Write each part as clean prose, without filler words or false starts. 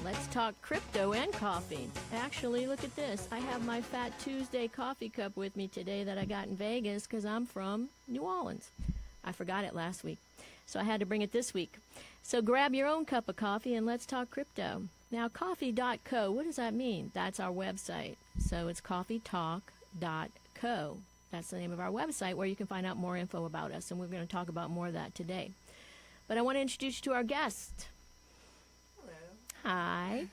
Let's talk crypto and coffee. Actually, look at this. I have my Fat Tuesday coffee cup with me today that I got in Vegas because I'm from New Orleans. I forgot it last week, so I had to bring it this week. So grab your own cup of coffee and let's talk crypto. Now, coffee.co, what does that mean? That's our website. So it's coffeetalk.co. That's the name of our website where you can find out more info about us, and we're going to talk about more of that today. But I want to introduce you to our guest. Hi,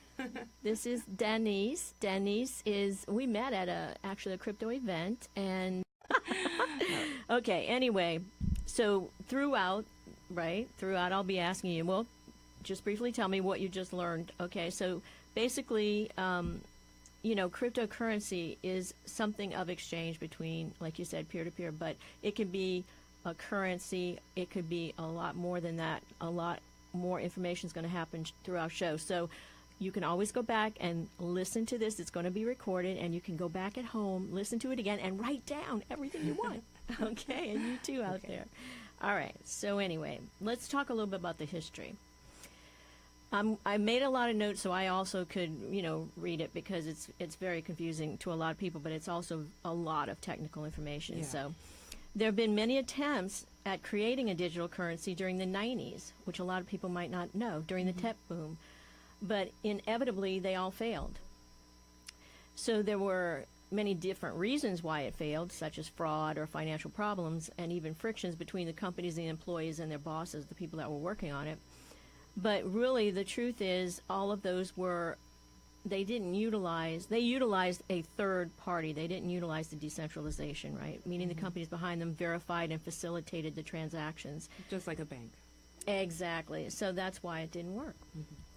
this is Denise. Denise we met at a crypto event, and okay, anyway, so throughout I'll be asking you, well, just briefly tell me what you just learned. Okay, so basically, cryptocurrency is something of exchange between, like you said, peer-to-peer, but it could be a currency, it could be a lot more than that, a lot more information is going to happen through our show. So you can always go back and listen to this. It's going to be recorded, and you can go back at home, listen to it again, and write down everything you want. Okay, and you too out there. All right, so anyway, let's talk a little bit about the history. I made a lot of notes so I also could, read it, because it's very confusing to a lot of people, but it's also a lot of technical information. Yeah. So there have been many attempts at creating a digital currency during the 90s, which a lot of people might not know, during the tech boom. But inevitably, they all failed. So there were many different reasons why it failed, such as fraud or financial problems, and even frictions between the companies and the employees and their bosses, the people that were working on it. But really, the truth is, all of those they utilized a third party. They didn't utilize the decentralization, right? Meaning the companies behind them verified and facilitated the transactions. Just like a bank. Exactly. So that's why it didn't work.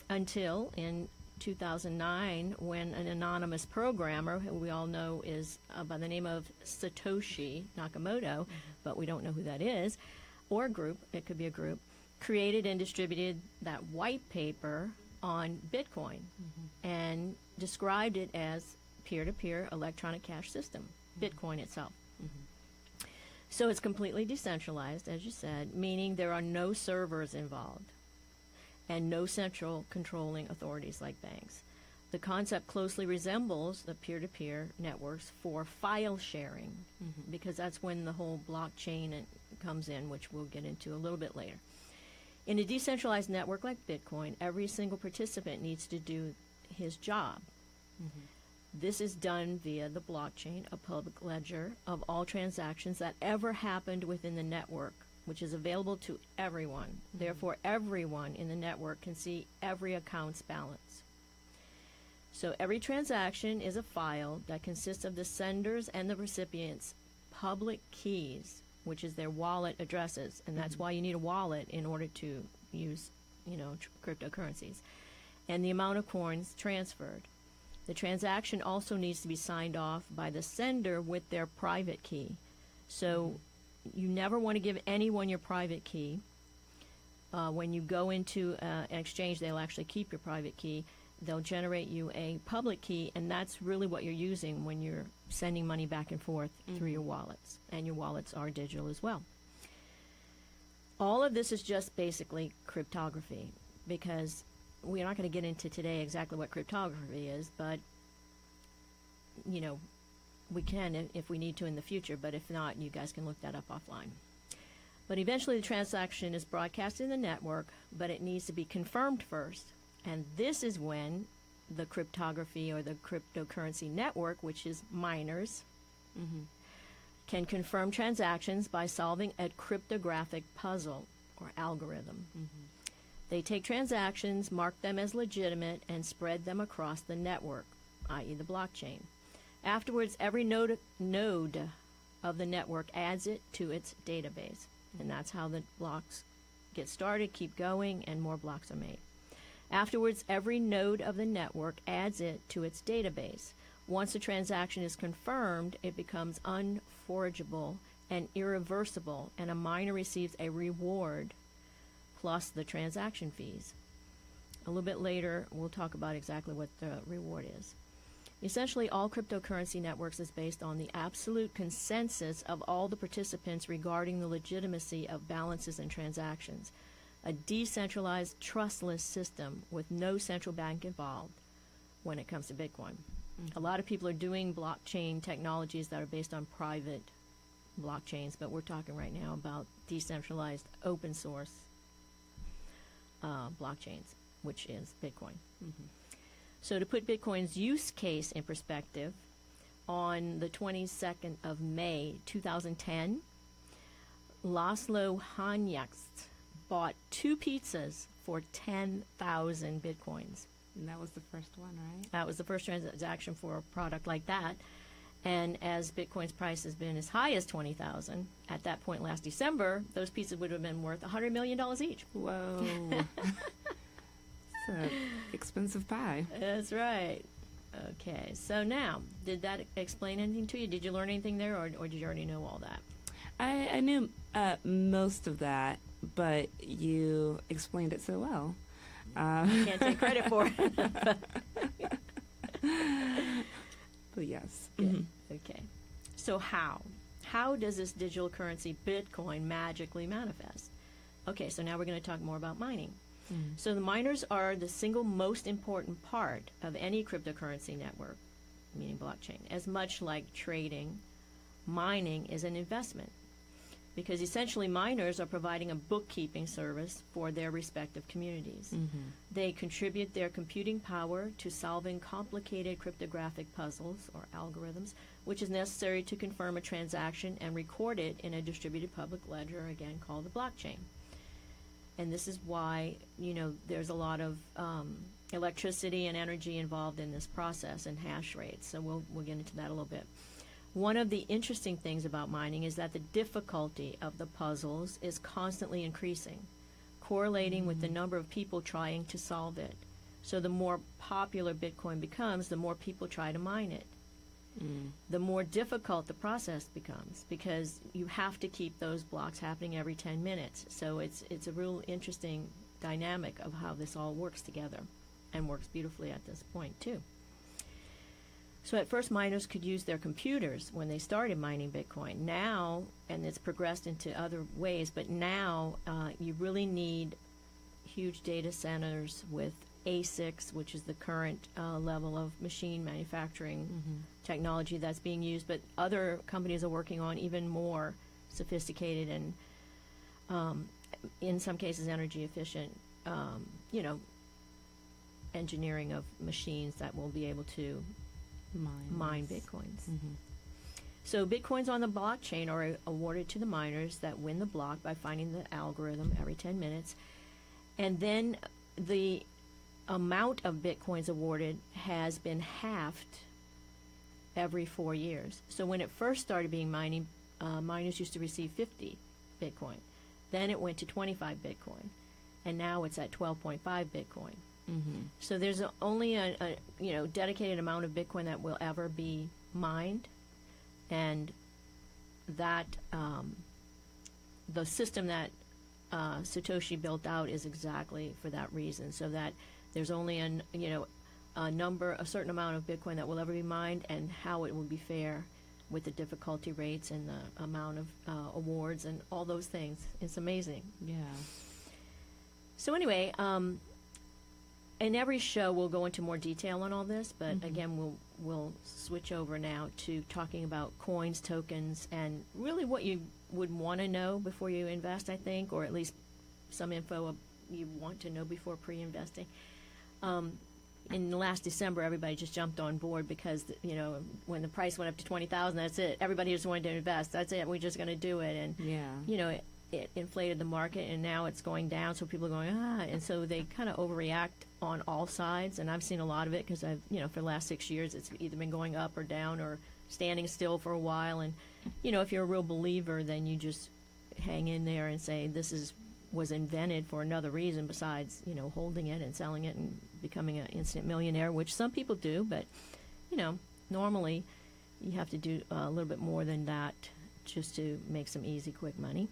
Until in 2009, when an anonymous programmer, who we all know is by the name of Satoshi Nakamoto, but we don't know who that is, or a group, it could be a group, created and distributed that white paper on Bitcoin and described it as peer-to-peer electronic cash system, Bitcoin itself. So it's completely decentralized, as you said, meaning there are no servers involved and no central controlling authorities like banks. The concept closely resembles the peer-to-peer networks for file sharing, because that's when the whole blockchain comes in, which we'll get into a little bit later. In a decentralized network like Bitcoin, every single participant needs to do his job. This is done via the blockchain, a public ledger of all transactions that ever happened within the network, which is available to everyone. Therefore, everyone in the network can see every account's balance. So every transaction is a file that consists of the sender's and the recipient's public keys, which is their wallet addresses, and that's why you need a wallet in order to use, cryptocurrencies, and the amount of coins transferred. The transaction also needs to be signed off by the sender with their private key. So you never want to give anyone your private key. When you go into an exchange, they'll actually keep your private key. They'll generate you a public key, and that's really what you're using when you're sending money back and forth through your wallets. And your wallets are digital as well. All of this is just basically cryptography, because we're not going to get into today exactly what cryptography is, but, we can if we need to in the future, but if not, you guys can look that up offline. But eventually the transaction is broadcast in the network, but it needs to be confirmed first. And this is when the cryptography or the cryptocurrency network, which is miners, can confirm transactions by solving a cryptographic puzzle or algorithm. They take transactions, mark them as legitimate, and spread them across the network, i.e. the blockchain. Afterwards, every node of the network adds it to its database. And that's how the blocks get started, keep going, and more blocks are made. Afterwards, every node of the network adds it to its database. Once a transaction is confirmed, it becomes unforgeable and irreversible, and a miner receives a reward plus the transaction fees. A little bit later, we'll talk about exactly what the reward is. Essentially, all cryptocurrency networks is based on the absolute consensus of all the participants regarding the legitimacy of balances and transactions. A decentralized, trustless system with no central bank involved when it comes to Bitcoin. A lot of people are doing blockchain technologies that are based on private blockchains, but we're talking right now about decentralized, open source blockchains, which is Bitcoin. So to put Bitcoin's use case in perspective, on the 22nd of May 2010, Laszlo Hanyecz bought 2 pizzas for 10,000 Bitcoins. And that was the first one, right? That was the first transaction for a product like that. And as Bitcoin's price has been as high as 20,000, at that point last December, those pizzas would have been worth $100 million each. Whoa. It's an expensive pie. That's right. Okay, so now, did that explain anything to you? Did you learn anything there, or did you already know all that? I knew most of that, but you explained it so well. I can't take credit for it. But yes. Okay. So how? How does this digital currency, Bitcoin, magically manifest? Okay, so now we're going to talk more about mining. So the miners are the single most important part of any cryptocurrency network, meaning blockchain. As much like trading, mining is an investment, because essentially miners are providing a bookkeeping service for their respective communities. They contribute their computing power to solving complicated cryptographic puzzles or algorithms, which is necessary to confirm a transaction and record it in a distributed public ledger, again called the blockchain. And this is why, there's a lot of electricity and energy involved in this process and hash rates. So we'll get into that a little bit. One of the interesting things about mining is that the difficulty of the puzzles is constantly increasing, correlating with the number of people trying to solve it. So the more popular Bitcoin becomes, the more people try to mine it. The more difficult the process becomes, because you have to keep those blocks happening every 10 minutes. So it's a real interesting dynamic of how this all works together, and works beautifully at this point too. So at first, miners could use their computers when they started mining Bitcoin. Now, and it's progressed into other ways, but now you really need huge data centers with ASICs, which is the current level of machine manufacturing technology that's being used. But other companies are working on even more sophisticated and, in some cases, energy efficient, engineering of machines that will be able to mine Bitcoins. So Bitcoins on the blockchain are awarded to the miners that win the block by finding the algorithm every 10 minutes. And then the amount of Bitcoins awarded has been halved every 4 years. So when it first started being mining, miners used to receive 50 Bitcoin. Then it went to 25 Bitcoin. And now it's at 12.5 Bitcoin. So there's only a dedicated amount of Bitcoin that will ever be mined, and that the system that Satoshi built out is exactly for that reason, so that there's only a certain amount of Bitcoin that will ever be mined, and how it will be fair with the difficulty rates and the amount of awards and all those things. It's amazing. Yeah. So anyway, in every show we'll go into more detail on all this, but again we'll switch over now to talking about coins, tokens, and really what you would want to know before you invest, I think, or at least some info you want to know before pre-investing. In last December, everybody just jumped on board because when the price went up to 20,000, that's it. Everybody just wanted to invest. That's it. We're just going to do it, and it inflated the market, and now it's going down. So people are going and so they kind of overreact on all sides. And I've seen a lot of it because I've for the last 6 years, it's either been going up or down or standing still for a while. And if you're a real believer, then you just hang in there and say this was invented for another reason besides holding it and selling it and becoming an instant millionaire, which some people do, but normally you have to do a little bit more than that just to make some easy, quick money.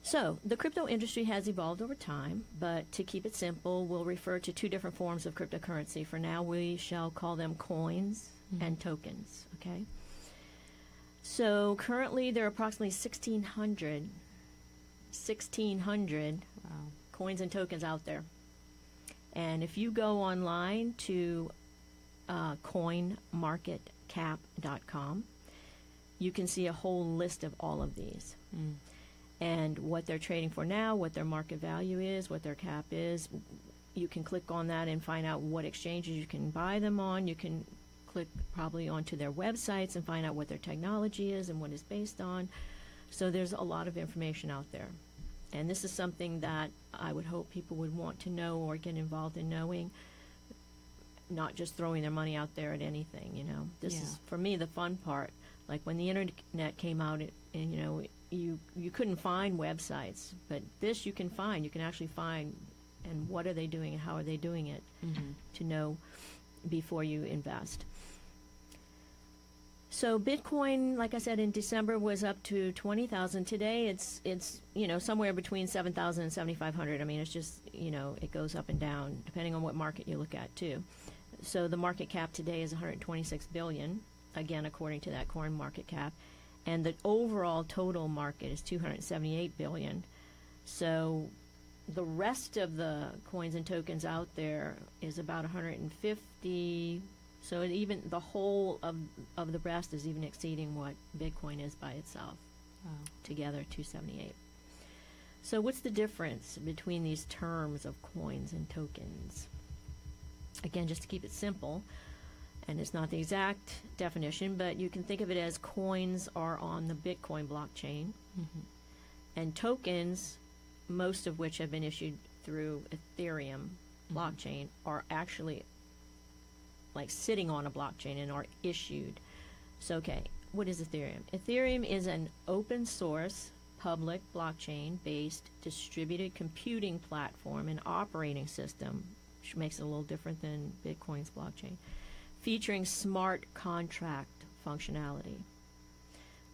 So the crypto industry has evolved over time, but to keep it simple, we'll refer to two different forms of cryptocurrency. For now, we shall call them coins and tokens, okay? So currently there are approximately 1,600 Wow. coins and tokens out there. And if you go online to coinmarketcap.com, you can see a whole list of all of these. And what they're trading for now, what their market value is, what their cap is. You can click on that and find out what exchanges you can buy them on. You can click probably onto their websites and find out what their technology is and what it's based on. So there's a lot of information out there. And this is something that I would hope people would want to know or get involved in knowing, not just throwing their money out there at anything, you know. This is, for me, the fun part. Like when the internet came out, and you know, you couldn't find websites, but this you can find. You can actually find, and what are they doing and how are they doing it, to know before you invest. So Bitcoin, like I said, in December was up to 20,000. Today it's you know, somewhere between 7,000 and 7,500. I mean, it's just, you know, it goes up and down depending on what market you look at too. So the market cap today is 126 billion, again according to that Coin Market Cap, and the overall total market is 278 billion. So the rest of the coins and tokens out there is about 150. So even the whole of the rest is even exceeding what Bitcoin is by itself. Wow. Together, 278. So what's the difference between these terms of coins and tokens? Again, just to keep it simple, and it's not the exact definition, but you can think of it as coins are on the Bitcoin blockchain, and tokens, most of which have been issued through Ethereum blockchain, are actually like sitting on a blockchain and are issued. So, okay, what is Ethereum? Ethereum is an open source, public blockchain-based distributed computing platform and operating system, which makes it a little different than Bitcoin's blockchain, featuring smart contract functionality.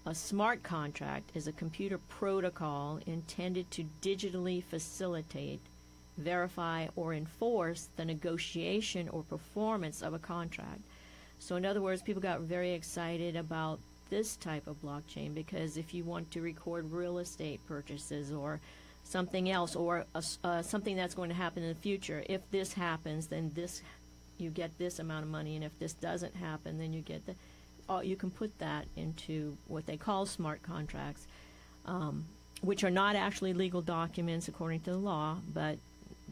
A smart contract is a computer protocol intended to digitally facilitate, verify, or enforce the negotiation or performance of a contract. So in other words, people got very excited about this type of blockchain because if you want to record real estate purchases or something else, or something that's going to happen in the future, if this happens, then this, you get this amount of money, and if this doesn't happen, then you get the, you can put that into what they call smart contracts, which are not actually legal documents according to the law, but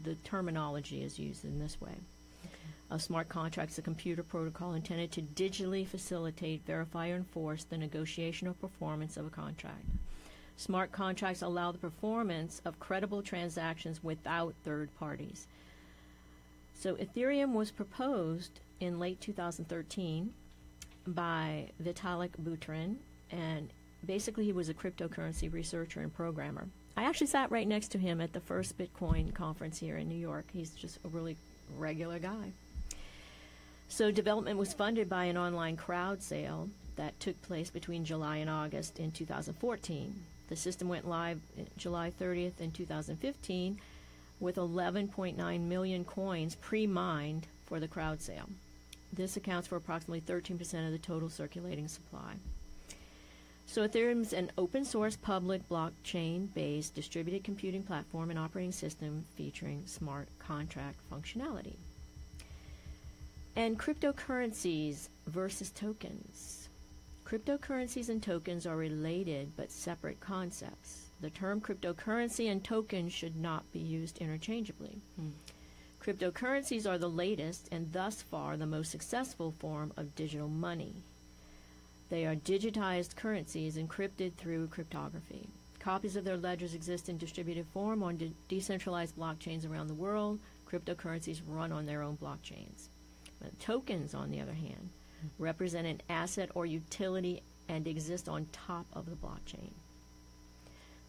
the terminology is used in this way. A smart contract is a computer protocol intended to digitally facilitate, verify, or enforce the negotiation or performance of a contract. Smart contracts allow the performance of credible transactions without third parties. So Ethereum was proposed in late 2013 by Vitalik Buterin, and basically he was a cryptocurrency researcher and programmer. I actually sat right next to him at the first Bitcoin conference here in New York. He's just a really regular guy. So development was funded by an online crowd sale that took place between July and August in 2014. The system went live July 30th in 2015 with 11.9 million coins pre-mined for the crowd sale. This accounts for approximately 13% of the total circulating supply. So Ethereum is an open-source, public, blockchain-based distributed computing platform and operating system featuring smart contract functionality. And cryptocurrencies versus tokens. Cryptocurrencies and tokens are related but separate concepts. The term cryptocurrency and token should not be used interchangeably. Cryptocurrencies are the latest and thus far the most successful form of digital money. They are digitized currencies encrypted through cryptography. Copies of their ledgers exist in distributed form on decentralized blockchains around the world. Cryptocurrencies run on their own blockchains. But tokens, on the other hand, represent an asset or utility and exist on top of the blockchain.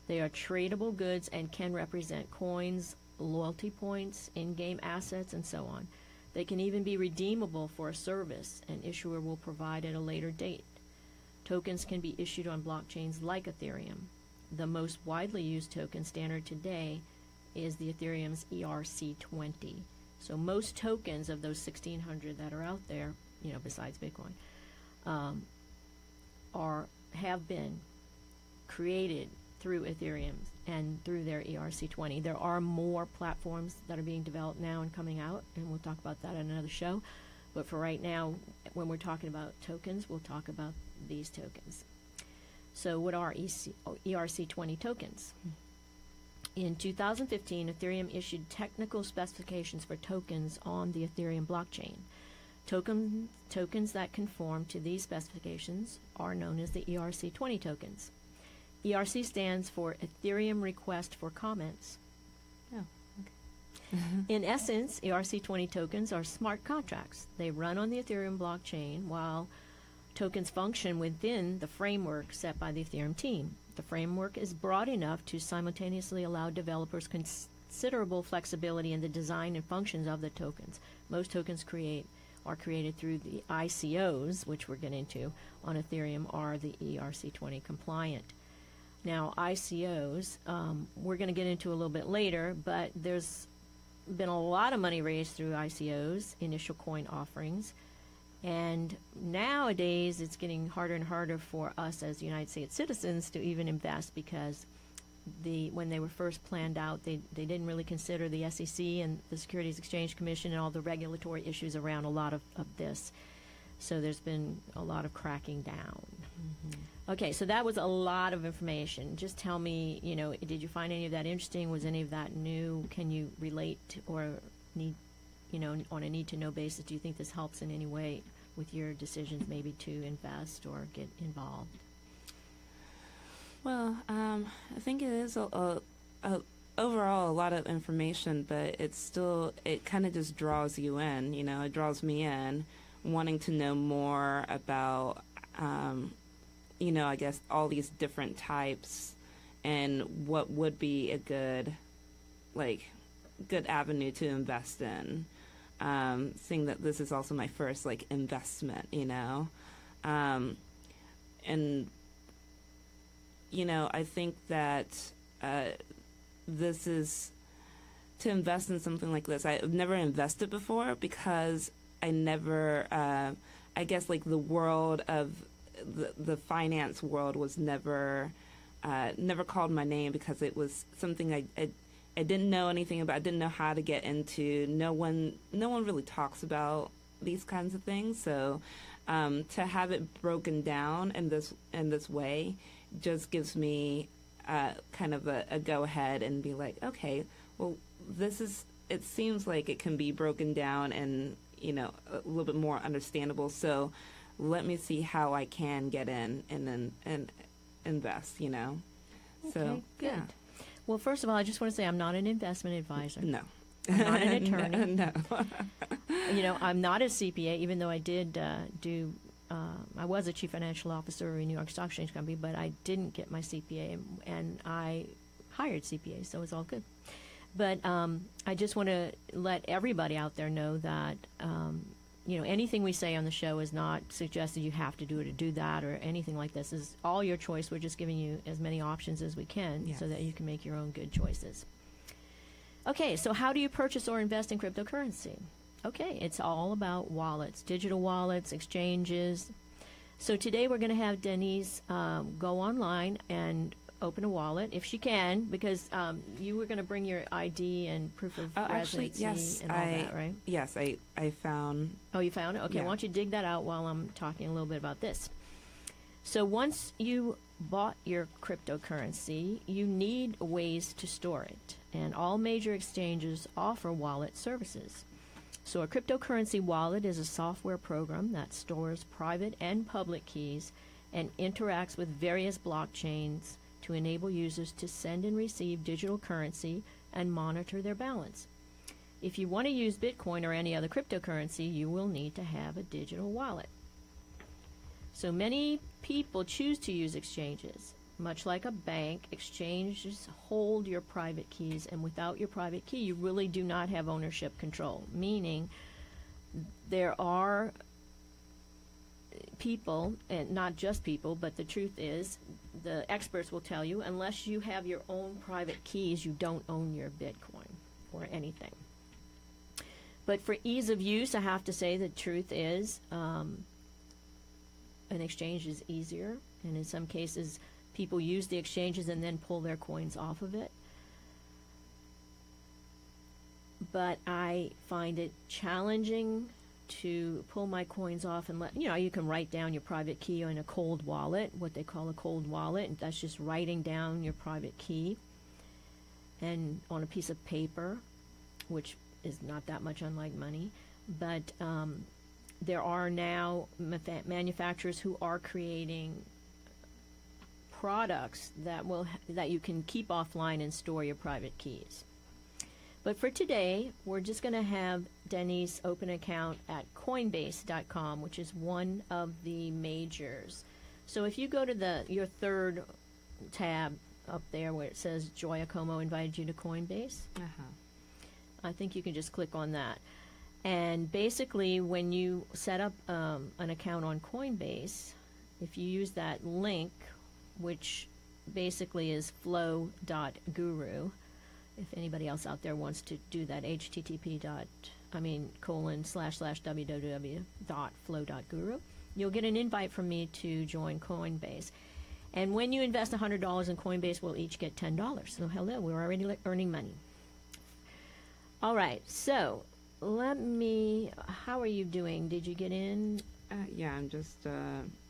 They are tradable goods and can represent coins, loyalty points, in-game assets, and so on. They can even be redeemable for a service an issuer will provide at a later date. Tokens can be issued on blockchains like Ethereum. The most widely used token standard today is the Ethereum's ERC20. So most tokens of those 1,600 that are out there, besides Bitcoin, have been created through Ethereum and through their ERC20. There are more platforms that are being developed now and coming out, and we'll talk about that in another show. But for right now, when we're talking about tokens, we'll talk about these tokens. So what are ERC20 tokens? In 2015, Ethereum issued technical specifications for tokens on the Ethereum blockchain. Tokens that conform to these specifications are known as the ERC20 tokens. ERC stands for Ethereum Request for Comments. Oh, okay. In essence, ERC20 tokens are smart contracts. They run on the Ethereum blockchain while tokens function within the framework set by the Ethereum team. The framework is broad enough to simultaneously allow developers considerable flexibility in the design and functions of the tokens. Most tokens are created through the ICOs, which we're getting into on Ethereum, are the ERC20 compliant. Now, ICOs, we're going to get into a little bit later, but there's been a lot of money raised through ICOs, initial coin offerings, and nowadays it's getting harder and harder for us as United States citizens to even invest, because when they were first planned out, they didn't really consider the SEC and the Securities Exchange Commission and all the regulatory issues around a lot of this. So there's been a lot of cracking down. Mm-hmm. Okay, so that was a lot of information. Just tell me, did you find any of that interesting? Was any of that new? Can you relate or need, on a need-to-know basis, do you think this helps in any way with your decisions maybe to invest or get involved? Well, I think it is overall a lot of information, but it kind of just draws you in, it draws me in, wanting to know more about, I guess all these different types and what would be a good avenue to invest in. Seeing that this is also my first investment, and I think that this is to invest in something like this. I've never invested before because I never, I guess the world of the finance world was never called my name, because it was something I didn't know anything about. I didn't know how to get into. No one really talks about these kinds of things. So to have it broken down in this way just gives me kind of a go ahead and be like, okay, well, it seems like it can be broken down and a little bit more understandable. So let me see how I can get in and invest. Okay, So good. yeah. Well, first of all, I just want to say I'm not an investment advisor. No. I'm not an attorney. No. I'm not a CPA, even though I did I was a chief financial officer of a New York Stock Exchange company, but I didn't get my CPA, and I hired CPAs, so it's all good. But I just want to let everybody out there know that anything we say on the show is not suggested you have to do it or do that or anything like this. It's all your choice. We're just giving you as many options as we can, yes, so that you can make your own good choices. Okay, so how do you purchase or invest in cryptocurrency? Okay, it's all about wallets, digital wallets, exchanges. So today we're going to have Denise go online and open a wallet, if she can, because you were going to bring your ID and proof of residency and all that, right? Yes, I found. Oh, you found it? Okay, Yeah. Why don't you dig that out while I'm talking a little bit about this. So once you bought your cryptocurrency, you need ways to store it, and all major exchanges offer wallet services. So a cryptocurrency wallet is a software program that stores private and public keys and interacts with various blockchains to enable users to send and receive digital currency and monitor their balance. If you want to use Bitcoin or any other cryptocurrency, you will need to have a digital wallet. So many people choose to use exchanges. Much like a bank, exchanges hold your private keys, and without your private key, you really do not have ownership control, meaning there are people, and not just people, but the truth is, the experts will tell you, unless you have your own private keys, you don't own your Bitcoin or anything. But for ease of use, I have to say the truth is an exchange is easier, and in some cases, people use the exchanges and then pull their coins off of it. But I find it challenging to pull my coins off and let, you can write down your private key in a cold wallet, what they call a cold wallet, and that's just writing down your private key and on a piece of paper, which is not that much unlike money. But there are now manufacturers who are creating products that you can keep offline and store your private keys. But for today, we're just going to have Denise open an account at Coinbase.com, which is one of the majors. So if you go to your third tab up there where it says Joy Acomo invited you to Coinbase, I think you can just click on that. And basically, when you set up an account on Coinbase, if you use that link, which basically is flow.guru, if anybody else out there wants to do that, http://www.flow.guru, you'll get an invite from me to join Coinbase. And when you invest $100 in Coinbase, we'll each get $10. So hello, we're already earning money. All right, so how are you doing? Did you get in? Yeah, I'm just...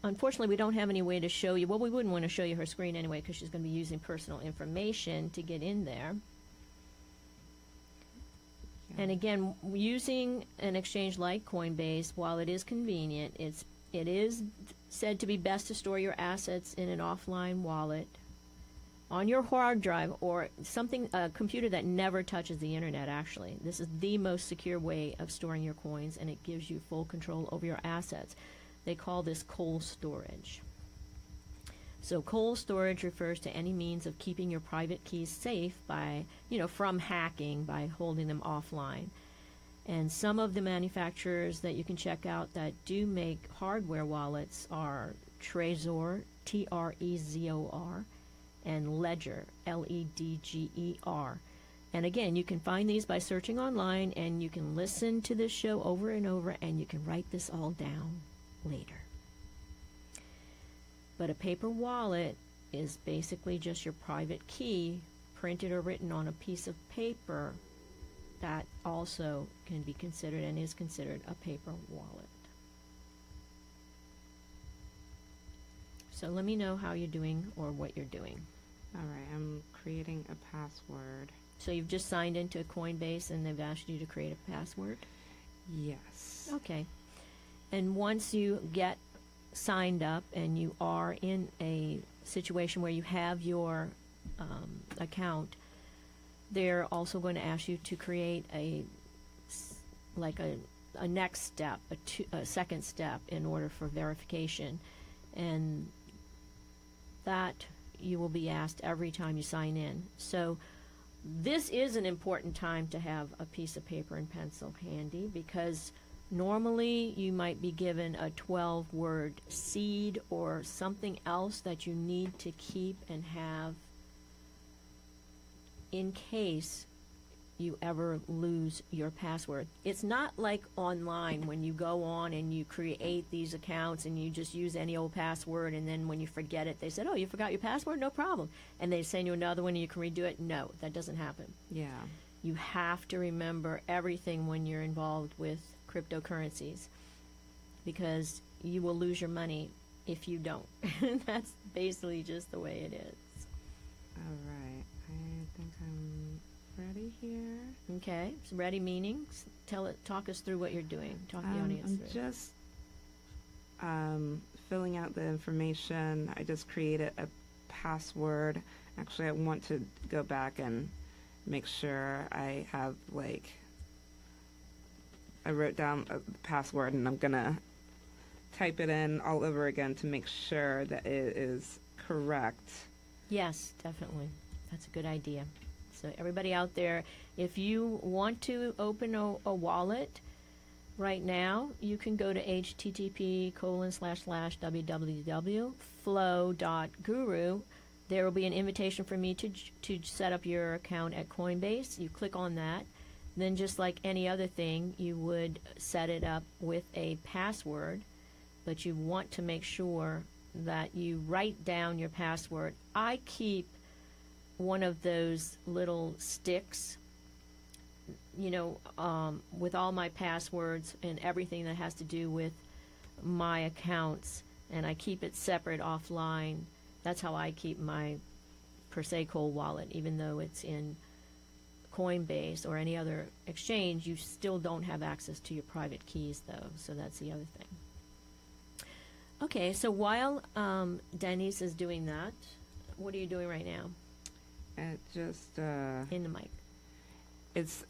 Unfortunately, we don't have any way to show you. Well, we wouldn't want to show you her screen anyway because she's going to be using personal information to get in there. And again, using an exchange like Coinbase, while it is convenient, it is said to be best to store your assets in an offline wallet on your hard drive or a computer that never touches the internet, actually. This is the most secure way of storing your coins, and it gives you full control over your assets. They call this cold storage. So cold storage refers to any means of keeping your private keys safe from hacking by holding them offline. And some of the manufacturers that you can check out that do make hardware wallets are Trezor, Trezor, and Ledger, Ledger. And again, you can find these by searching online, and you can listen to this show over and over, and you can write this all down later. But a paper wallet is basically just your private key printed or written on a piece of paper that also can be considered and is considered a paper wallet. So let me know how you're doing or what you're doing. All right, I'm creating a password. So you've just signed into Coinbase and they've asked you to create a password? Yes. Okay. And once you get signed up and you are in a situation where you have your account, they're also going to ask you to create a next step, a second step in order for verification, and that you will be asked every time you sign in. So this is an important time to have a piece of paper and pencil handy, because normally you might be given a 12-word seed or something else that you need to keep and have in case you ever lose your password. It's not like online when you go on and you create these accounts and you just use any old password, and then when you forget it, they said, oh, you forgot your password? No problem. And they send you another one and you can redo it. No, that doesn't happen. Yeah. You have to remember everything when you're involved with cryptocurrencies, because you will lose your money if you don't. That's basically just the way it is. All right. I think I'm ready here. Okay. So ready meaning? Talk us through what you're doing. Talk the audience I'm through. just filling out the information. I just created a password. Actually, I want to go back and make sure I have, I wrote down a password, and I'm going to type it in all over again to make sure that it is correct. Yes, definitely. That's a good idea. So everybody out there, if you want to open a wallet, right now, you can go to http://www.flow.guru. There will be an invitation for me to set up your account at Coinbase. You click on that. Then just like any other thing, you would set it up with a password, but you want to make sure that you write down your password. I keep one of those little sticks, with all my passwords and everything that has to do with my accounts, and I keep it separate offline. That's how I keep my Persei wallet, even though it's in Coinbase or any other exchange. You still don't have access to your private keys, though, so that's the other thing. Okay, so while Denise is doing that, what are you doing right now? Just in the mic.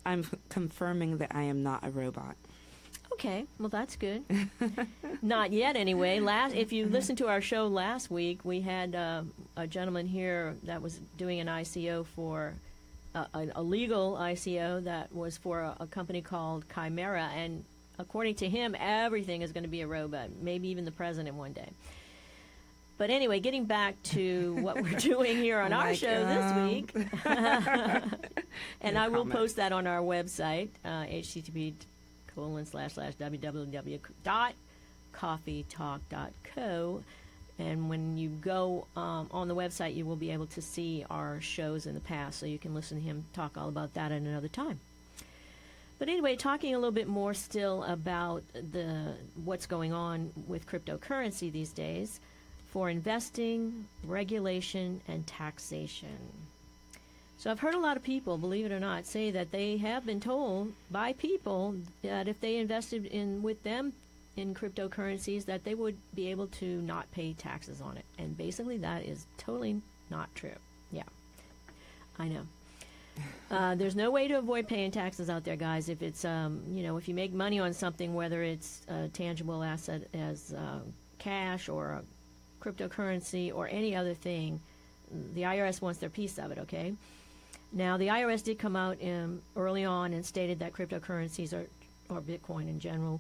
I'm confirming that I am not a robot. Okay, well that's good. Not yet, anyway. If you listened to our show last week, we had a gentleman here that was doing an ICO for a legal ICO that was for a company called Chimera, and according to him, everything is going to be a robot, maybe even the president one day. But anyway, getting back to what we're doing here on our show this week, and I will post that on our website, http://www.coffeetalk.co. And when you go on the website, you will be able to see our shows in the past, so you can listen to him talk all about that at another time. But anyway, talking a little bit more still about what's going on with cryptocurrency these days for investing, regulation, and taxation. So I've heard a lot of people, believe it or not, say that they have been told by people that if they invested with them in cryptocurrencies, that they would be able to not pay taxes on it. And basically that is totally not true. Yeah, I know. There's no way to avoid paying taxes out there, guys. If it's, if you make money on something, whether it's a tangible asset as cash or a cryptocurrency or any other thing, the IRS wants their piece of it, okay? Now, the IRS did come out early on and stated that cryptocurrencies or Bitcoin in general,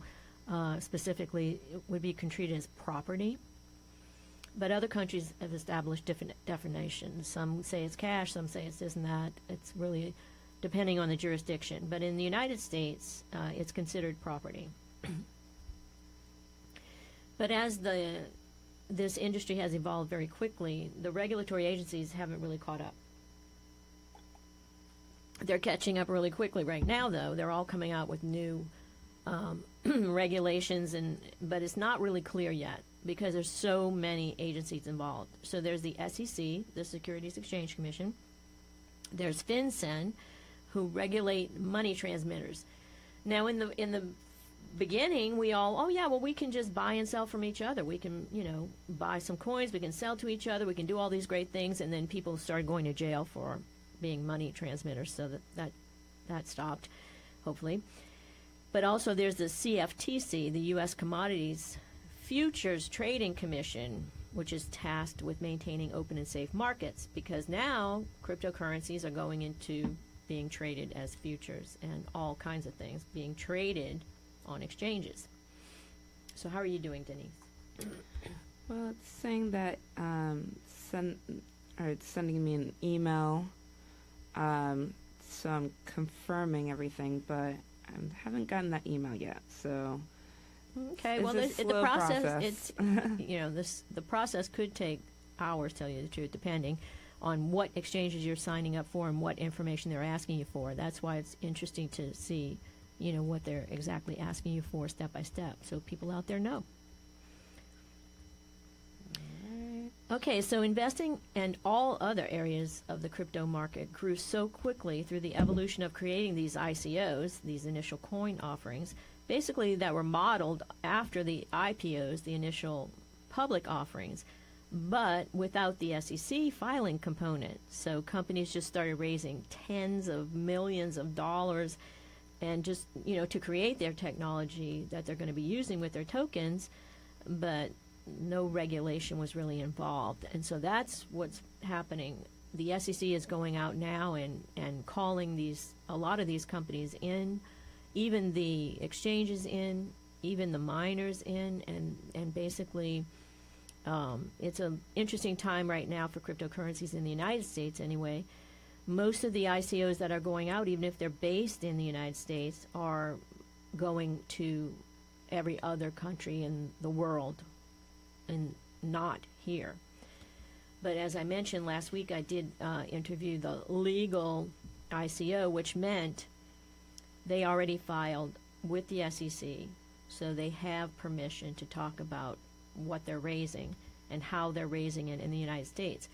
specifically, would be treated as property. But other countries have established different definitions. Some say it's cash, some say it's this and that. It's really depending on the jurisdiction. But in the United States, it's considered property. But as this industry has evolved very quickly, the regulatory agencies haven't really caught up. They're catching up really quickly right now, though. They're all coming out with new regulations, but it's not really clear yet because there's so many agencies involved. So there's the SEC, the Securities Exchange Commission. There's FinCEN, who regulate money transmitters. Now, in the beginning, we all, we can just buy and sell from each other. We can, buy some coins, we can sell to each other, we can do all these great things, and then people started going to jail for being money transmitters, so that stopped, hopefully. But also there's the CFTC, the U.S. Commodities Futures Trading Commission, which is tasked with maintaining open and safe markets, because now cryptocurrencies are going into being traded as futures and all kinds of things being traded on exchanges. So how are you doing, Denise? Well, it's saying that it's sending me an email, so I'm confirming everything, but I haven't gotten that email yet. So okay, well, the process. It's the process could take hours, tell you the truth, depending on what exchanges you're signing up for and what information they're asking you for. That's why it's interesting to see, what they're exactly asking you for step by step, so people out there know. Okay, so investing and all other areas of the crypto market grew so quickly through the evolution of creating these ICOs, these initial coin offerings, basically that were modeled after the IPOs, the initial public offerings, but without the SEC filing component. So companies just started raising tens of millions of dollars and just, to create their technology that they're going to be using with their tokens, but no regulation was really involved. And so that's what's happening. The SEC is going out now and calling a lot of these companies in even the exchanges in, even the miners in, and basically it's an interesting time right now for cryptocurrencies in the United States anyway. Most of the ICOs that are going out, even if they're based in the United States, are going to every other country in the world and not here. But as I mentioned last week, I did interview the legal ICO, which meant they already filed with the SEC, so they have permission to talk about what they're raising and how they're raising it in the United States.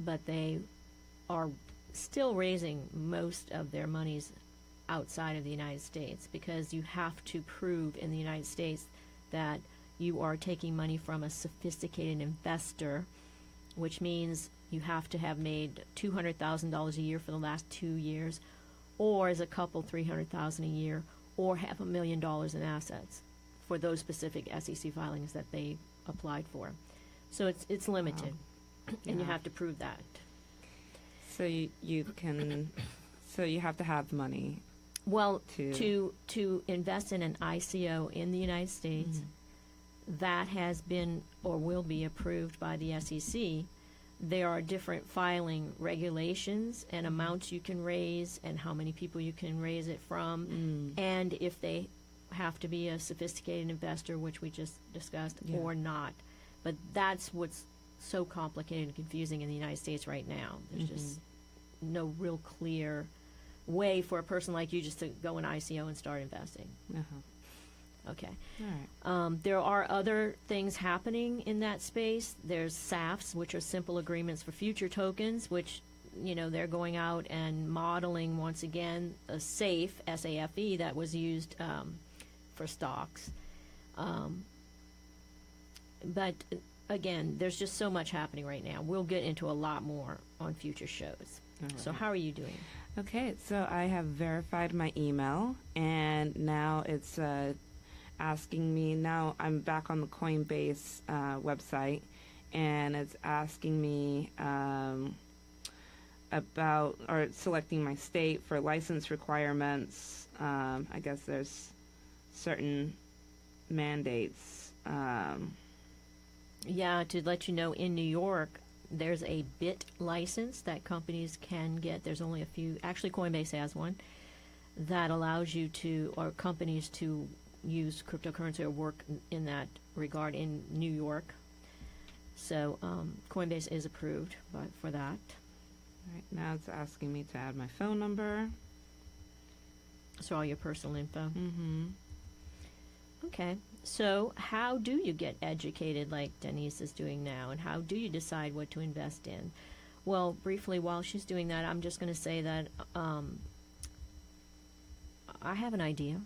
But they are still raising most of their monies outside of the United States, because you have to prove in the United States that you are taking money from a sophisticated investor, which means you have to have made $200,000 a year for the last 2 years, or as a couple $300,000 a year, or $500,000 in assets for those specific SEC filings that they applied for. So it's limited, and you have to prove that. So you have to have money. Well, to invest in an ICO in the United States, that has been or will be approved by the SEC. There are different filing regulations and amounts you can raise and how many people you can raise it from, and if they have to be a sophisticated investor, which we just discussed, or not. But that's what's so complicated and confusing in the United States right now. There's just no real clear way for a person like you just to go in ICO and start investing. Okay. All right. There are other things happening in that space. There's SAFs, which are simple agreements for future tokens, which, they're going out and modeling once again a SAFE, S-A-F-E, that was used for stocks. But again, there's just so much happening right now. We'll get into a lot more on future shows. Right. So how are you doing? Okay, so I have verified my email, and now it's asking me, now I'm back on the Coinbase website, and it's asking me about, or selecting my state for license requirements. I guess there's certain mandates. Yeah, to let you know, in New York, there's a BIT license that companies can get. There's only a few. Actually, Coinbase has one that allows you to, or companies to use cryptocurrency or work in that regard in New York. So Coinbase is approved for that. All right, now it's asking me to add my phone number. So all your personal info. Okay. So how do you get educated like Denise is doing now, and how do you decide what to invest in? Well, briefly, while she's doing that, I'm just going to say that I have an idea.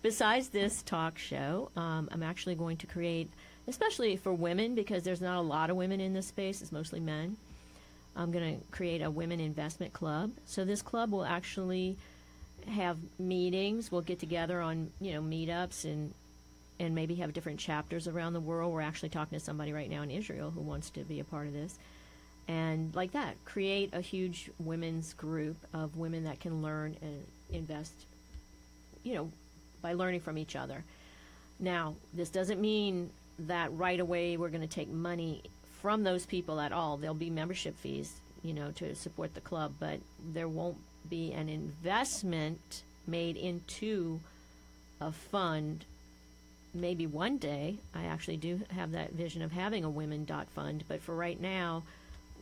Besides this talk show, I'm actually going to create, especially for women, because there's not a lot of women in this space, it's mostly men. I'm going to create a women investment club. So this club will actually have meetings. We'll get together on, meetups and maybe have different chapters around the world. We're actually talking to somebody right now in Israel who wants to be a part of this. And like that, create a huge women's group of women that can learn and invest, by learning from each other. Now, this doesn't mean that right away we're going to take money from those people at all. There'll be membership fees, to support the club, but there won't be an investment made into a fund. Maybe one day. I actually do have that vision of having a women.fund, but for right now,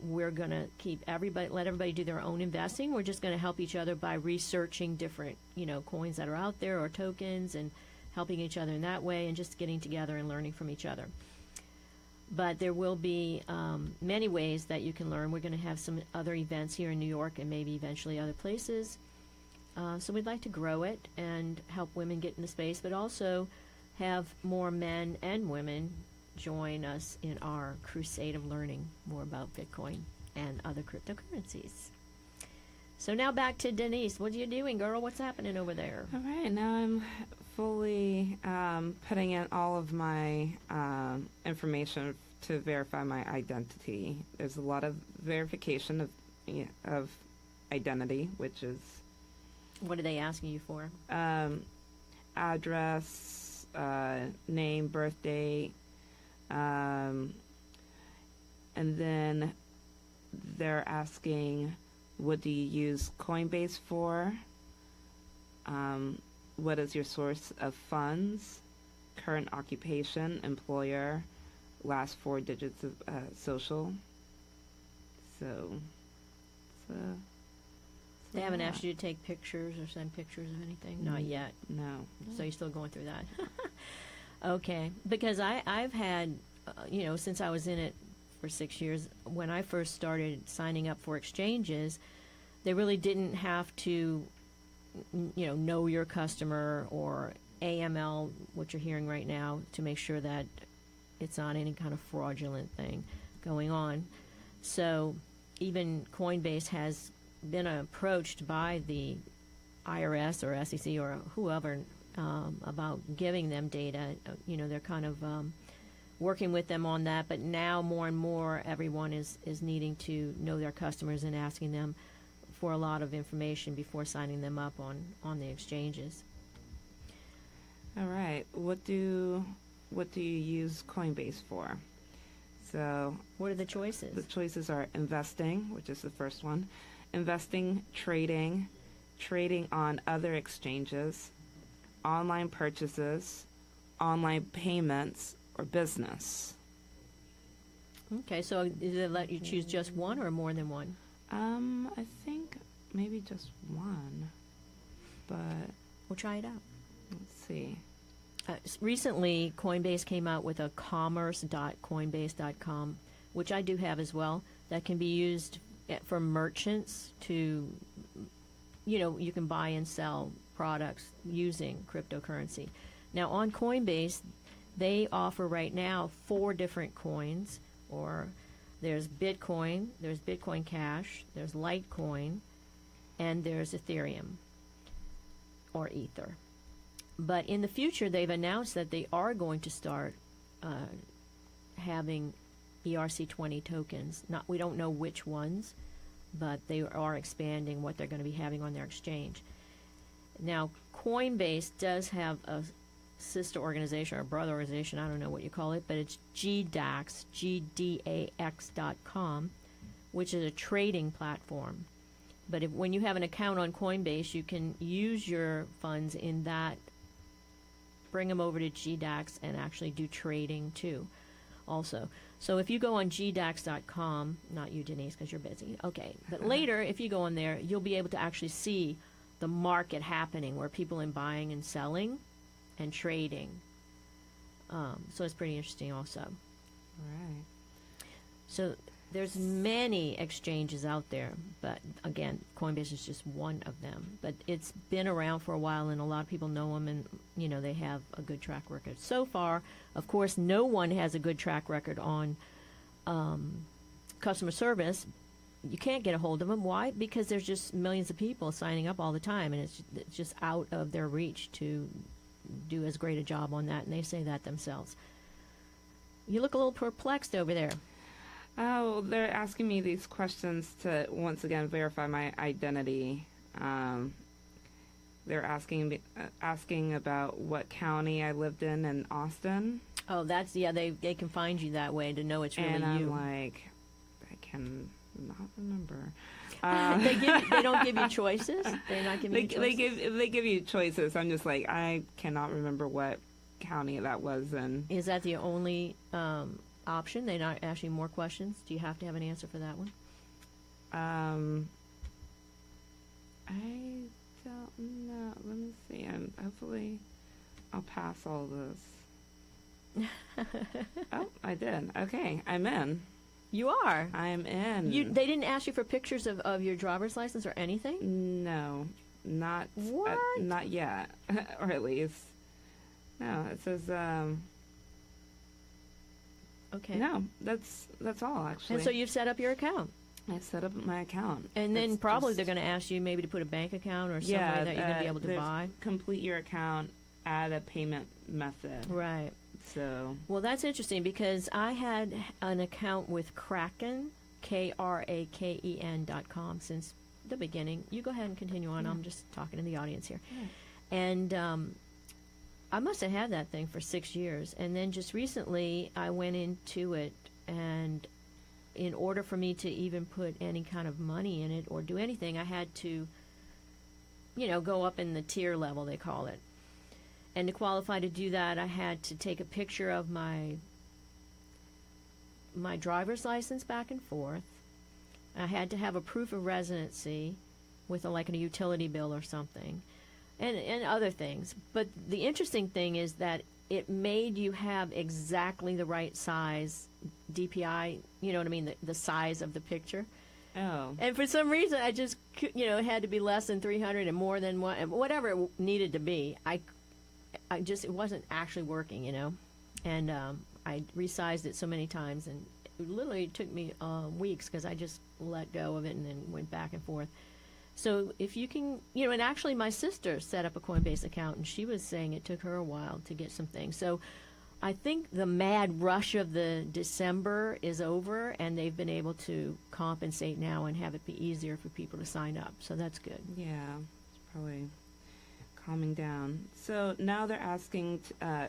we're going to let everybody do their own investing. We're just going to help each other by researching different, coins that are out there or tokens, and helping each other in that way, and just getting together and learning from each other. But there will be many ways that you can learn. We're going to have some other events here in New York and maybe eventually other places. So we'd like to grow it and help women get in the space, but also have more men and women join us in our crusade of learning more about Bitcoin and other cryptocurrencies. So now back to Denise. What are you doing, girl? What's happening over there? All right, now I'm fully putting in all of my information to verify my identity. There's a lot of verification of identity, which is What are they asking you for? Address, name, birth date, and then they're asking, what do you use Coinbase for? What is your source of funds? Current occupation, employer, last 4 digits of social. So, They haven't asked you to take pictures or send pictures of anything? Not yet. No. So you're still going through that. Okay. Because I've had, since I was in it for 6 years, when I first started signing up for exchanges, they really didn't have to, know your customer or AML, what you're hearing right now, to make sure that it's not any kind of fraudulent thing going on. So even Coinbase has been approached by the IRS or SEC or whoever about giving them data. They're kind of working with them on that, but now more and more everyone is needing to know their customers and asking them for a lot of information before signing them up on the exchanges. All right. What do you use Coinbase for? So what are the choices? The choices are investing, which is the first one. Investing, trading on other exchanges, online purchases, online payments, or business. Okay, so does it let you choose just one or more than one? I think maybe just one, but we'll try it out. Let's see. Recently, Coinbase came out with a commerce.coinbase.com, which I do have as well, that can be used for merchants to, you can buy and sell products using cryptocurrency. Now, on Coinbase, they offer right now 4 different coins, or there's Bitcoin, there's Bitcoin Cash, there's Litecoin, and there's Ethereum, or Ether. But in the future, they've announced that they are going to start having ERC20 tokens. We don't know which ones, but they are expanding what they're going to be having on their exchange. Now, Coinbase does have a sister organization or brother organization, I don't know what you call it, but it's GDAX, GDAX.com, which is a trading platform. But when you have an account on Coinbase, you can use your funds in that, bring them over to GDAX and actually do trading too also. So if you go on GDAX.com, not you, Denise, because you're busy. Okay. But later, if you go on there, you'll be able to actually see the market happening where people are buying and selling and trading. So it's pretty interesting also. Right. So there's many exchanges out there, but again, Coinbase is just one of them. But it's been around for a while, and a lot of people know them, and they have a good track record. So far, of course, no one has a good track record on customer service. You can't get a hold of them. Why? Because there's just millions of people signing up all the time, and it's just out of their reach to do as great a job on that, and they say that themselves. You look a little perplexed over there. Oh, they're asking me these questions to, once again, verify my identity. They're asking about what county I lived in Austin. Oh, that's, yeah, they can find you that way to know it's really and you. I'm like, I can not remember. They don't give you choices? They're not giving you choices? They give you choices. I'm just like, I cannot remember what county that was in. Is that the only option? They're not asking more questions? Do you have to have an answer for that one? I don't know. Let me see. Hopefully I'll pass all this. Oh, I did. Okay, I'm in. You are? I'm in. They didn't ask you for pictures of your driver's license or anything? No. Not what? Not yet. Or at least. No, it says okay. No, that's all actually. And so you've set up your account. I set up my account. And then probably they're going to ask you maybe to put a bank account or some way that you're going to be able to buy. Complete your account, add a payment method. Right. So. Well, that's interesting because I had an account with Kraken, KRAKEN.com since the beginning. You go ahead and continue on. I'm just talking to the audience here. Yeah. And I must have had that thing for 6 years. And then just recently I went into it, and in order for me to even put any kind of money in it or do anything, I had to, go up in the tier level, they call it. And to qualify to do that, I had to take a picture of my driver's license back and forth. I had to have a proof of residency with like a utility bill or something, and other things. But the interesting thing is that it made you have exactly the right size DPI, you know what I mean, the size of the picture. Oh. And for some reason, I just, it had to be less than 300 and more than whatever it needed to be. It wasn't actually working, and I resized it so many times, and it literally took me weeks because I just let go of it and then went back and forth. So if you can, and actually my sister set up a Coinbase account, and she was saying it took her a while to get some things. So I think the mad rush of the December is over, and they've been able to compensate now and have it be easier for people to sign up. So that's good. Yeah, it's probably calming down. So now they're asking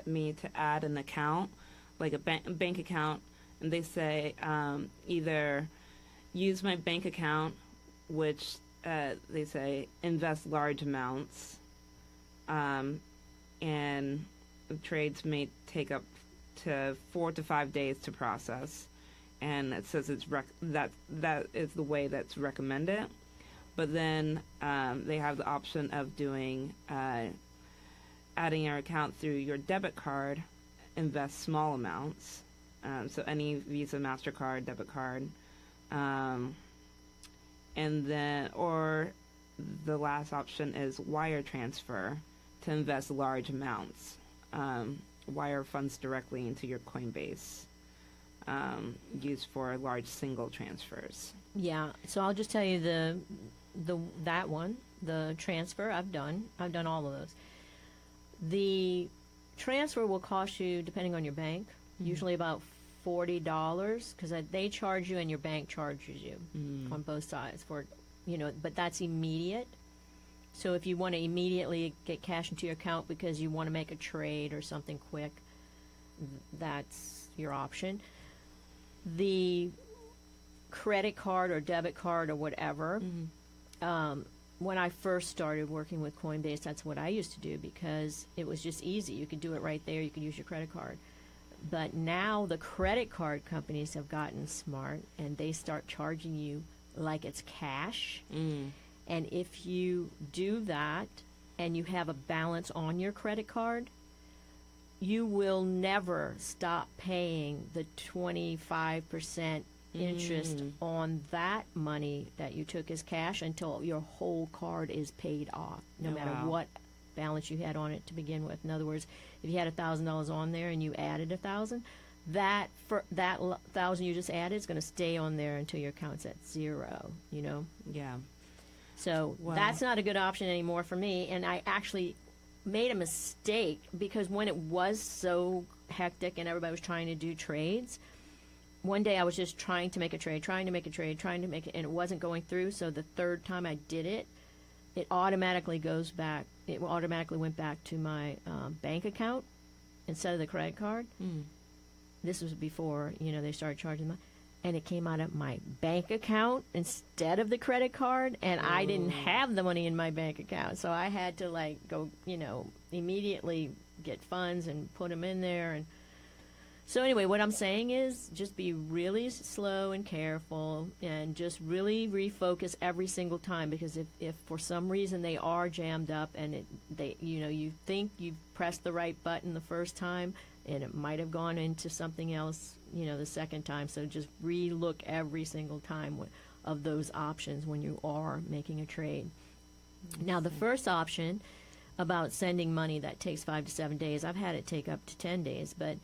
me to add an account, like a bank account, and they say either use my bank account, which they say invest large amounts, and the trades may take up to 4 to 5 days to process, and it says that is the way that's recommended. But then they have the option of doing adding your account through your debit card, invest small amounts, so any Visa, MasterCard, debit card, and then or the last option is wire transfer to invest large amounts. Wire funds directly into your Coinbase, used for large single transfers. Yeah, so I'll just tell you that one, the transfer, I've done all of those. The transfer will cost you, depending on your bank, usually about $40, because they charge you and your bank charges you on both sides for, but that's immediate. So if you want to immediately get cash into your account because you want to make a trade or something quick, that's your option. The credit card or debit card or whatever, when I first started working with Coinbase, that's what I used to do because it was just easy. You could do it right there. You could use your credit card. But now the credit card companies have gotten smart, and they start charging you like it's cash. And if you do that and you have a balance on your credit card, you will never stop paying the 25% interest on that money that you took as cash until your whole card is paid off, no matter what balance you had on it to begin with. In other words, if you had $1,000 on there and you added $1,000, that $1,000 you just added is going to stay on there until your account's at zero. Yeah. So that's not a good option anymore for me. And I actually made a mistake because when it was so hectic and everybody was trying to do trades, one day I was just trying to make a trade, and it wasn't going through. So the third time I did it, it automatically goes back. It automatically went back to my bank account instead of the credit card. This was before, they started charging and it came out of my bank account instead of the credit card, and I didn't have the money in my bank account, so I had to go, immediately get funds and put them in there. And so anyway, what I'm saying is just be really slow and careful, and just really refocus every single time, because if for some reason they are jammed up and you think you've pressed the right button the first time, and it might have gone into something else, the second time. So just re-look every single time of those options when you are making a trade. Now, the first option about sending money that takes 5 to 7 days, I've had it take up to 10 days, but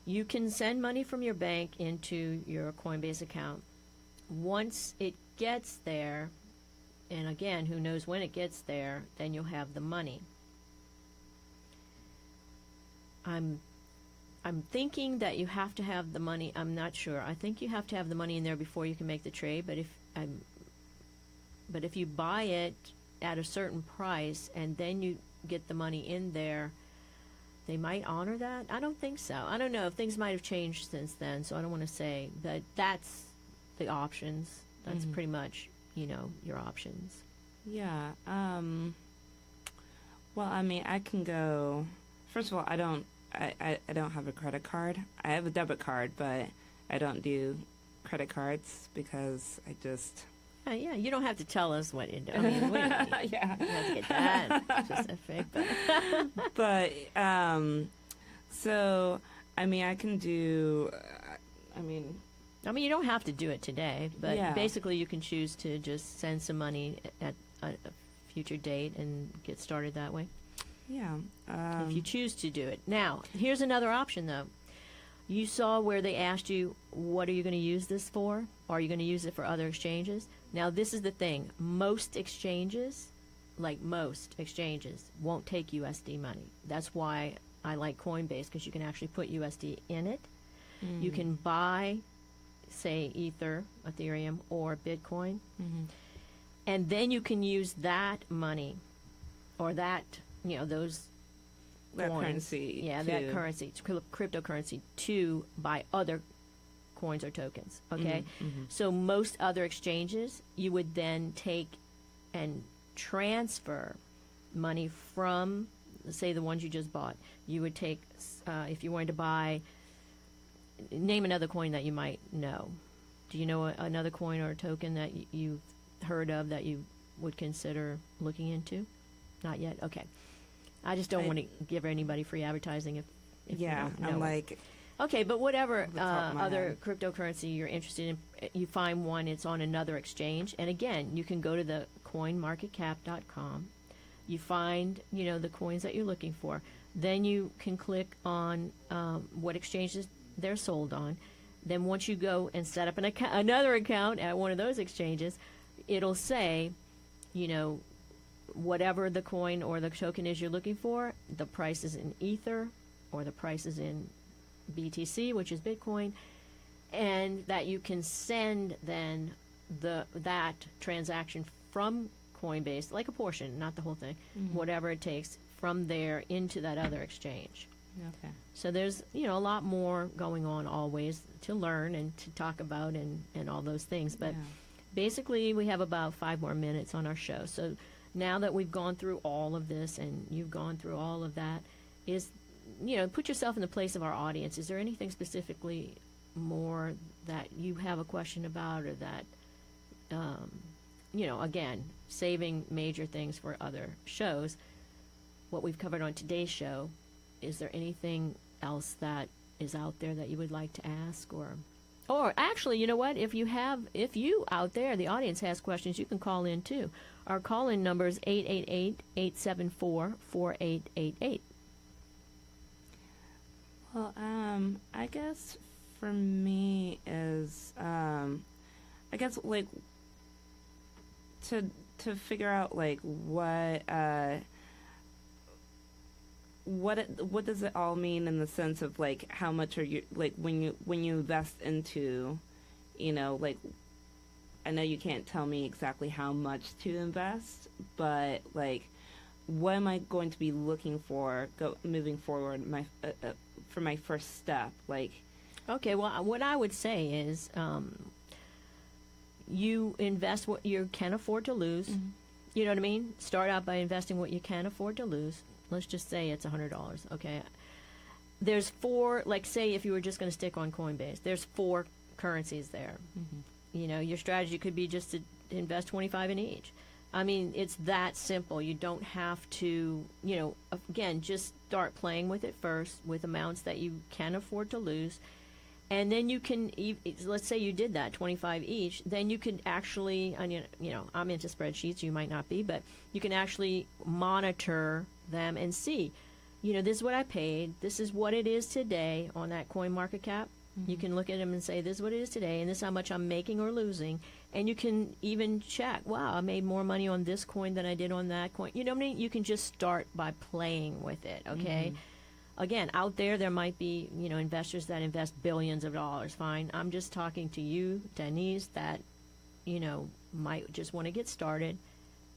you can send money from your bank into your Coinbase account. Once it gets there, and again, who knows when it gets there, then you'll have the money. I'm thinking that you have to have the money. I'm not sure. I think you have to have the money in there before you can make the trade, but But if you buy it at a certain price and then you get the money in there, they might honor that. I don't think so. I don't know. Things might have changed since then, so I don't want to say. But that's the options. That's pretty much, your options. Yeah. Well, I mean, I can go. First of all, I don't have a credit card. I have a debit card, but I don't do credit cards because I just. Yeah, you don't have to tell us what you do. I mean, we don't Yeah. you have to get that specific. But so I mean, I can do. I mean, you don't have to do it today, but Yeah. basically you can choose to just send some money at a future date and get started that way. yeah. If you choose to do it. Now, here's another option, though. You saw where they asked you, what are you going to use this for? Are you going to use it for other exchanges? Now, this is the thing. Most exchanges, won't take USD money. That's why I like Coinbase, because you can actually put USD in it. You can buy, say, Ethereum, or Bitcoin. And then you can use that money or that, those That coins. currency. Yeah, that currency, cryptocurrency, to buy other coins or tokens. Okay? So most other exchanges, you would then take and transfer money from, say, the ones you just bought. You would take, if you wanted to buy, name another coin that you might know. Do you know another coin or a token that you've heard of that you would consider looking into? Not yet? Okay. I just don't want to give anybody free advertising if Yeah, you don't know I'm it. like. Okay, but whatever Off the top of my other head. cryptocurrency you're interested in, you find one, it's on another exchange. And again, you can go to the coinmarketcap.com. You find, the coins that you're looking for. Then you can click on what exchanges they're sold on. Then once you go and set up another account at one of those exchanges, it'll say, whatever the coin or the token is you're looking for, the price is in Ether or the price is in BTC, which is Bitcoin, and that you can send then that transaction from Coinbase, like a portion, not the whole thing, whatever it takes, from there into that other exchange. Okay. So there's, a lot more going on always to learn and to talk about and all those things. But basically, we have about 5 more minutes on our show. So now that we've gone through all of this and you've gone through all of that, put yourself in the place of our audience. Is there anything specifically more that you have a question about, or that, again, saving major things for other shows, what we've covered on today's show, is there anything else that is out there that you would like to ask? Or actually, you know what? If you out there, the audience, has questions, you can call in too. Our call-in number is 888-874-4888. Well, I guess for me is, I guess like to figure out like what does it all mean in the sense of like how much are you, like when you invest into, like, I know you can't tell me exactly how much to invest, but like what am I going to be looking for moving forward for my first step, like. Okay, well, what I would say is you invest what you can afford to lose. You know what I mean? Start out by investing what you can afford to lose. Let's just say it's $100, okay? There's 4, like say if you were just going to stick on Coinbase, there's 4 currencies there. Your strategy could be just to invest 25 in each. I mean, it's that simple. You don't have to, again, just start playing with it first with amounts that you can afford to lose. And then you can, let's say you did that, 25 each, then you could actually, I'm into spreadsheets, you might not be, but you can actually monitor them and see, this is what I paid, this is what it is today on that coin market cap. You can look at them and say, this is what it is today, and this is how much I'm making or losing. And you can even check, wow, I made more money on this coin than I did on that coin. You know what I mean? You can just start by playing with it, okay? Again, out there might be, investors that invest billions of dollars. Fine. I'm just talking to you, Denise, that, might just want to get started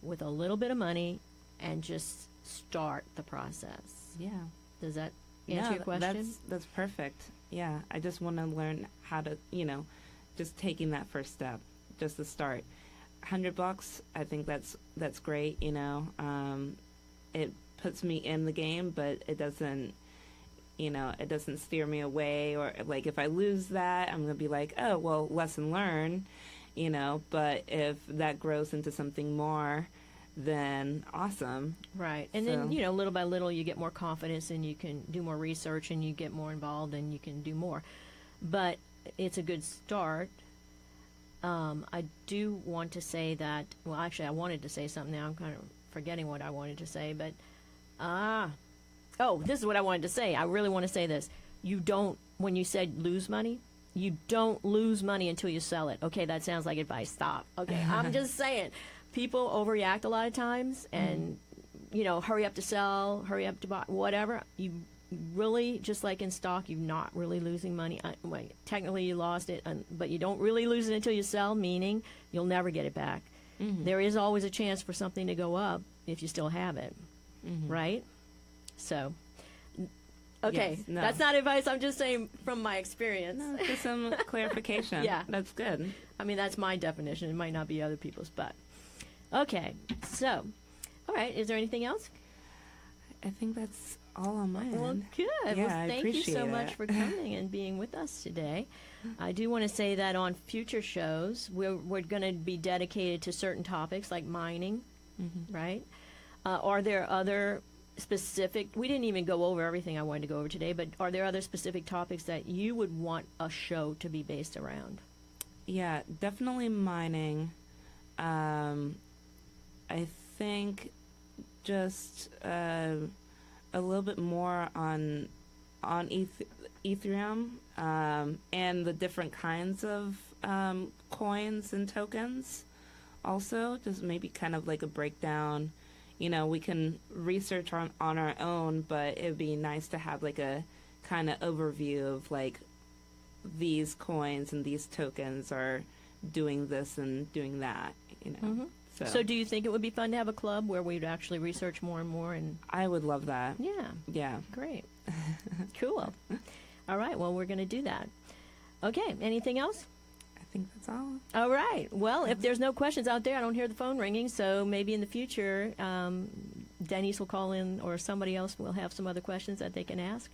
with a little bit of money and just start the process. Yeah. Does that answer your question? That's perfect. Yeah, I just want to learn how to, just taking that first step, just to start. $100, I think that's great. It puts me in the game, but it doesn't steer me away. Or like if I lose that, I'm gonna be like, oh well, lesson learned. But if that grows into something more, then awesome. Right. And then, little by little, you get more confidence and you can do more research and you get more involved and you can do more. But it's a good start. I do want to say that, well, actually, I wanted to say something now. I'm kind of forgetting what I wanted to say, but, this is what I wanted to say. I really want to say this. When you said lose money, you don't lose money until you sell it. Okay, that sounds like advice. Stop. Okay, I'm just saying. People overreact a lot of times and, hurry up to sell, hurry up to buy, whatever. You really, just like in stock, you're not really losing money. Technically, you lost it, but you don't really lose it until you sell, meaning you'll never get it back. Mm-hmm. There is always a chance for something to go up if you still have it, right? So, okay, yes, no. That's not advice. I'm just saying from my experience. No, just some clarification. Yeah. That's good. I mean, that's my definition. It might not be other people's, but... Okay, so, all right, is there anything else? I think that's all on my end. Well, good. Yeah, well, thank you so much for coming and being with us today. I do want to say that on future shows, we're going to be dedicated to certain topics like mining, right? Are there other specific, we didn't even go over everything I wanted to go over today, but are there other specific topics that you would want a show to be based around? Yeah, definitely mining. I think just a little bit more on Ethereum and the different kinds of coins and tokens. Also, just maybe kind of like a breakdown. We can research on our own, but it would be nice to have like a kind of overview of like these coins and these tokens are doing this and doing that. So do you think it would be fun to have a club where we'd actually research more and more? And I would love that. Yeah. Great. Cool. All right. Well, we're going to do that. Okay. Anything else? I think that's all. All right. Well, if there's no questions out there, I don't hear the phone ringing. So maybe in the future, Denise will call in or somebody else will have some other questions that they can ask.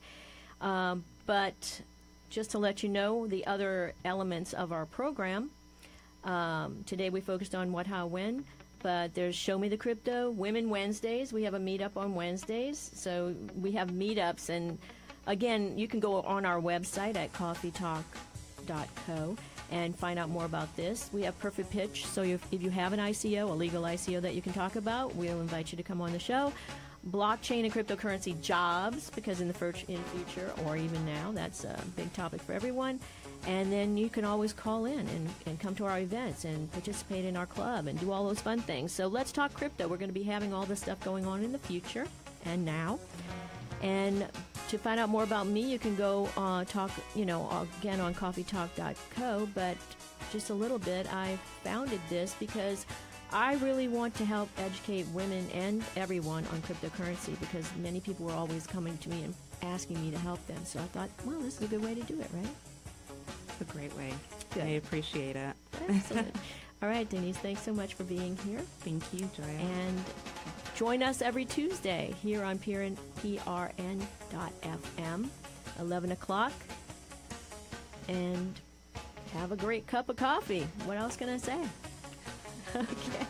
But just to let you know, the other elements of our program, today we focused on what, how, when, but there's Show Me the Crypto, Women Wednesdays. We have a meetup on Wednesdays. So we have meetups. And again, you can go on our website at coffeetalk.co and find out more about this. We have Perfect Pitch. So if you have an ICO, a legal ICO that you can talk about, we'll invite you to come on the show. Blockchain and cryptocurrency jobs, because in the future or even now, that's a big topic for everyone. And then you can always call in and come to our events and participate in our club and do all those fun things. So let's talk crypto. We're going to be having all this stuff going on in the future and now. And to find out more about me, you can go talk, again on coffeetalk.co. But just a little bit, I founded this because I really want to help educate women and everyone on cryptocurrency, because many people were always coming to me and asking me to help them. So I thought, well, this is a good way to do it, right? It's a great way. Good. I appreciate it. Excellent. All right, Denise, thanks so much for being here. Thank you, Joya. And join us every Tuesday here on PRN.FM, 11 o'clock. And have a great cup of coffee. What else can I say? Okay.